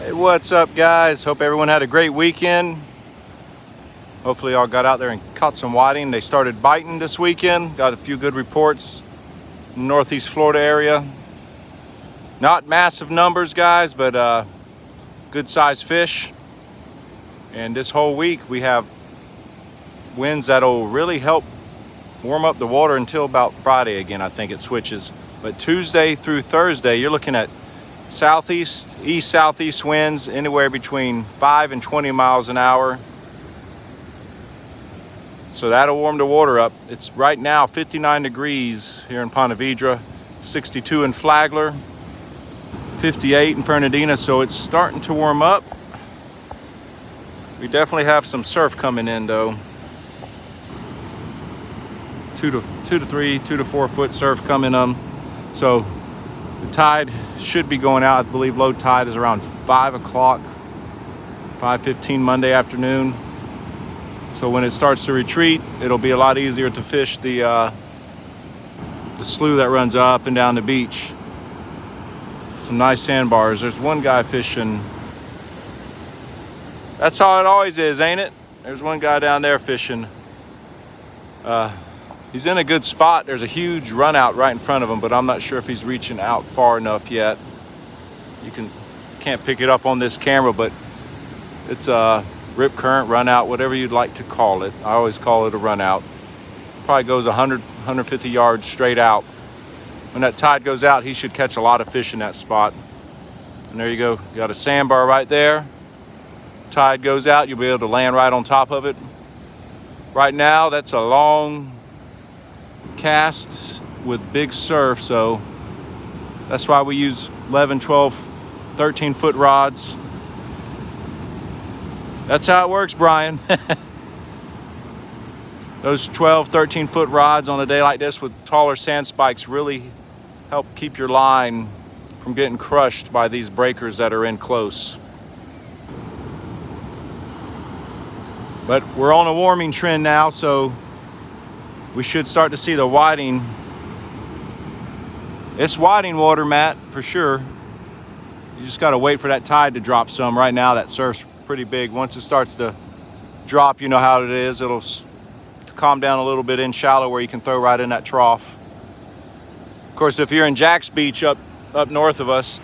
Hey, what's up, guys? Hope everyone had a great weekend. Hopefully y'all got out there and caught some whiting. They started biting this weekend. Got a few good reports in the Northeast Florida area. Not massive numbers, guys, but good sized fish. And this whole week we have winds that'll really help warm up the water until about Friday again. I think it switches. But Tuesday through Thursday, you're looking at southeast, east-southeast winds anywhere between 5 and 20 miles an hour. So that'll warm the water up. It's right now 59 degrees here in Ponte Vedra, 62 in Flagler, 58 in Fernandina. So it's starting to warm up. We definitely have some surf coming in though. 2 to 3, 2 to 4 foot surf coming. So the tide should be going out. I believe low tide is around 5 o'clock, 5:15 Monday afternoon. So when it starts to retreat, it'll be a lot easier to fish the slough that runs up and down the beach. Some nice sandbars. There's one guy fishing. That's how it always is, ain't it? There's one guy down there fishing. He's in a good spot. There's a huge run out right in front of him, but I'm not sure if he's reaching out far enough yet. You can't pick it up on this camera, but it's a rip current, run out, whatever you'd like to call it. I always call it a run out. Probably goes 100, 150 yards straight out. When that tide goes out, he should catch a lot of fish in that spot. And there you go. You got a sandbar right there. Tide goes out, you'll be able to land right on top of it. Right now, that's a long casts with big surf, so that's why we use 11, 12, 13 foot rods. That's how it works, Brian. Those 12, 13 foot rods on a day like this with taller sand spikes really help keep your line from getting crushed by these breakers that are in close. But we're on a warming trend now, so we should start to see the whiting. It's whiting water, Matt, for sure. You just got to wait for that tide to drop some. Right now, that surf's pretty big. Once it starts to drop, you know how it is. It'll calm down a little bit in shallow where you can throw right in that trough. Of course, if you're in Jack's Beach up north of us,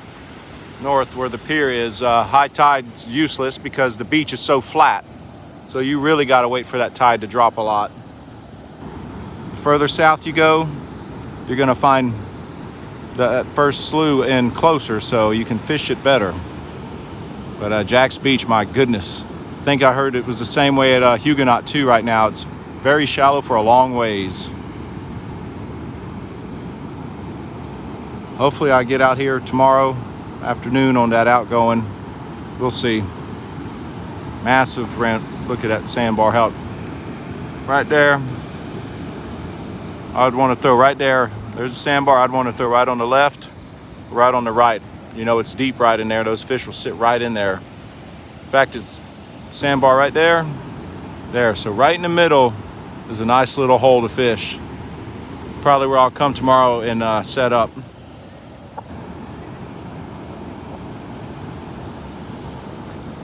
north where the pier is, high tide's useless because the beach is so flat. So you really got to wait for that tide to drop a lot. Further south you go, you're going to find that first slough in closer, so you can fish it better. But Jack's Beach, my goodness, I think I heard it was the same way at Huguenot too right now. It's very shallow for a long ways. Hopefully I get out here tomorrow afternoon on that outgoing. We'll see. Massive rent. Look at that sandbar out right there. I'd want to throw right there. There's a sandbar. I'd want to throw right on the left, right on the right. You know, it's deep right in there. Those fish will sit right in there. In fact, it's sandbar right there. There. So right in the middle is a nice little hole to fish. Probably where I'll come tomorrow and set up.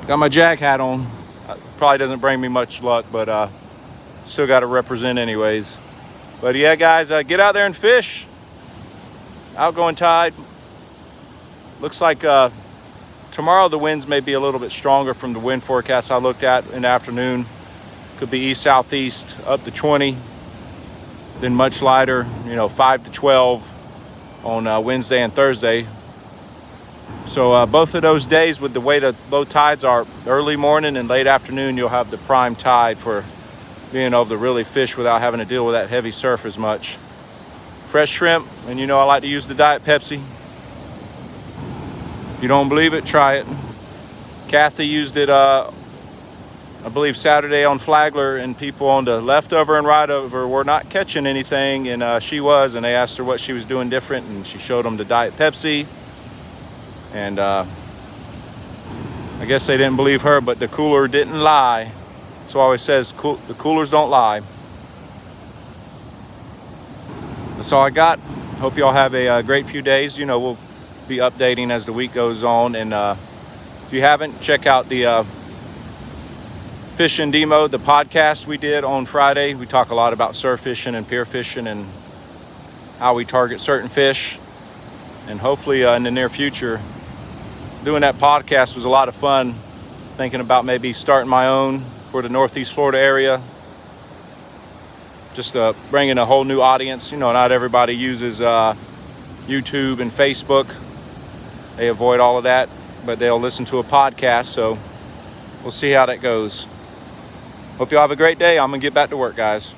Got my jack hat on. Probably doesn't bring me much luck, but still got to represent anyways. But yeah, guys, get out there and fish. Outgoing tide. Looks like tomorrow the winds may be a little bit stronger from the wind forecast I looked at in the afternoon. Could be east-southeast up to 20. Then much lighter, 5 to 12 on Wednesday and Thursday. So both of those days with the way the low tides are, early morning and late afternoon, you'll have the prime tide for being able to really fish without having to deal with that heavy surf as much. Fresh shrimp, and I like to use the Diet Pepsi. If you don't believe it, try it. Kathy used it, I believe Saturday on Flagler, and people on the leftover and right over were not catching anything, and she was, and they asked her what she was doing different, and she showed them the Diet Pepsi. And I guess they didn't believe her, but the cooler didn't lie. So I always says the coolers don't lie. That's all I got. Hope y'all have a great few days. We'll be updating as the week goes on, and If you haven't, check out the Fishing Demo, the podcast we did on Friday. We talk a lot about surf fishing and pier fishing and how we target certain fish. And hopefully in the near future, doing that podcast was a lot of fun. Thinking about maybe starting my own for the Northeast Florida area. Just bringing a whole new audience. You know, not everybody uses YouTube and Facebook. They avoid all of that, but they'll listen to a podcast. So we'll see how that goes. Hope you all have a great day. I'm going to get back to work, guys.